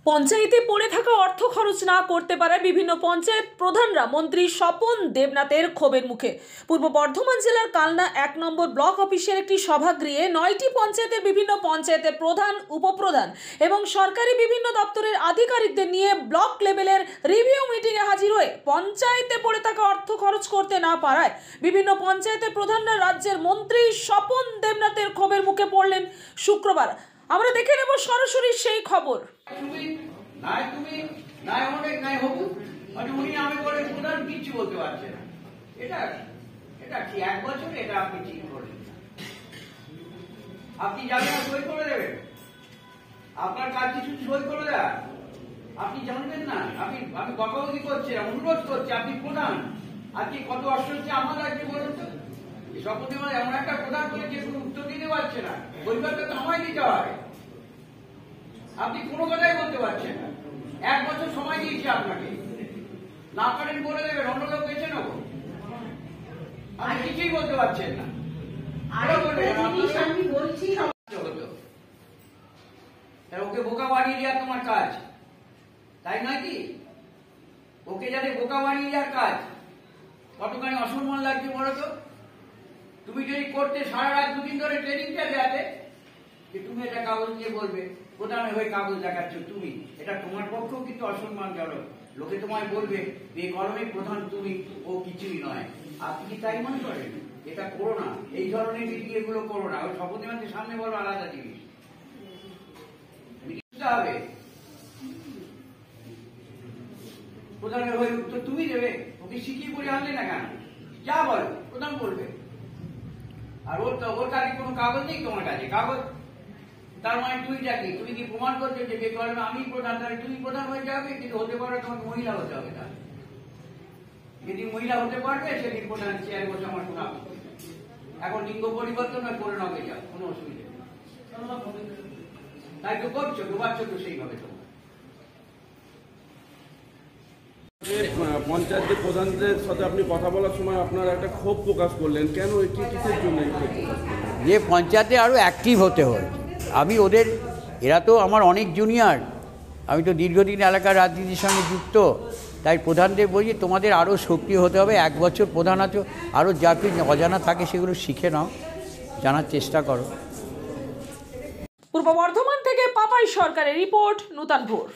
পঞ্চায়েতে পড়ে থাকা অর্থ খরচ না করতে পারায় বিভিন্ন পঞ্চায়েত প্রধানরা মন্ত্রী স্বপন দেবনাথের ক্ষোভের মুখে। পূর্ব বর্ধমান জেলার কালনা ১ নম্বর ব্লক অফিসের একটি সভাগৃহে ৯টি পঞ্চায়েতের বিভিন্ন পঞ্চায়েতের প্রধান, উপপ্রধান এবং সরকারি বিভিন্ন দপ্তরের আধিকারিকদের নিয়ে ব্লক লেভেলের রিভিউ মিটিংয়ে হাজির হয়ে পঞ্চায়েতে পড়ে থাকা অর্থ খরচ করতে না পারায় বিভিন্ন পঞ্চায়েতের প্রধানরা রাজ্যের মন্ত্রী স্বপন দেবনাথের ক্ষোভের মুখে পড়লেন শুক্রবার। আমরা দেখে নেব সরাসরি সেই খবর। আপনি যাবেন সই করে দেবেন, আপনার কাজ কিছু সই করে দেয়, আপনি জানবেন না। আমি বকাবকি করছি, অনুরোধ করছি, আপনি প্রধান, আজকে কত অসুবিধা আমার রাজ্যে বলুন তো। শপথে এমন একটা প্রধান করেছে কোনো উত্তর দিতে পারছে না, পরিবারটা তো আমায় দিতে হয়। আপনি কোনো কথাই বলতে পারছেন না। 1 বছর সময় দিয়েছি আপনাকে, না পারেন বলে দেবেন, অন্য কেউ বেছে নেবো। আপনি কিছুই বলতে পারছেন না। ওকে বোকা বানিয়ে দেওয়া তোমার কাজ, তাই নয় কি? ওকে যাতে বোকা বানিয়ে দেওয়ার কাজ। কতখানি অসম্মান লাগছে বলো তো। তুমি যদি করতে সারা রাত 2 দিন ধরে ট্রেনিংটা দেওয়াতে যে তুমি এটা কাগজ নিয়ে বলবে, প্রধানের হয়ে কাগজ দেখাচ্ছ তুমি, এটা তোমার পক্ষেও কিন্তু অসম্মানজনক। লোকে তোমায় বলবে এই কলমে প্রধান তুমি, ও কিছুই নয়। আপনি কি তাই মনে করেন? এটা করো না, এই ধরনের মিটিং এগুলো করো না। ওই শপথের সামনে বলো আলাদা জিনিস হবে। প্রধানের হয়ে উত্তর তুমি দেবে, ওকে শিখিয়ে পড়ে আনলে না কেন? যা বলো প্রধান বলবে। আর ওর কাছে কোনো কাগজ নেই তোমার কাছে, কাগজ তার মানে তুইটা কি? তুমি কি প্রমাণ করছো যে বেকলমে আমি প্রধান, তাহলে তুমি প্রধান হয়ে যাবে? কিন্তু হতে পারো তোমাকে মহিলা হতে হবে। তাহলে যেদিন মহিলা হতে পারবে সেদিন প্রধান চেয়ারে বসে আমার কোনো আপত্তি নেই। এখন লিঙ্গ পরিবর্তন করে নবে যাও, কোনো অসুবিধা নেই। তাই তো করছো, ডোবাচ্ছ তো সেইভাবে। তোমার পঞ্চায়েতের প্রধানদের সাথে আপনি কথা বলার সময় আপনারা একটা ক্ষোভ প্রকাশ করলেন, কেন এটি কিসের জন্য? যে পঞ্চায়েতে আরও অ্যাক্টিভ হতে হয়। আমি ওদের, এরা তো আমার অনেক জুনিয়র, আমি তো দীর্ঘদিন এলাকার রাজনীতির সঙ্গে যুক্ত, তাই প্রধানদের বলি তোমাদের আরও সক্রিয় হতে হবে। 1 বছর প্রধান আছো, আরও যা কিছু অজানা থাকে সেগুলো শিখে নাও, জানার চেষ্টা করো। পূর্ব বর্ধমান থেকে পাপাই সরকারের রিপোর্ট, নূতন ভোর।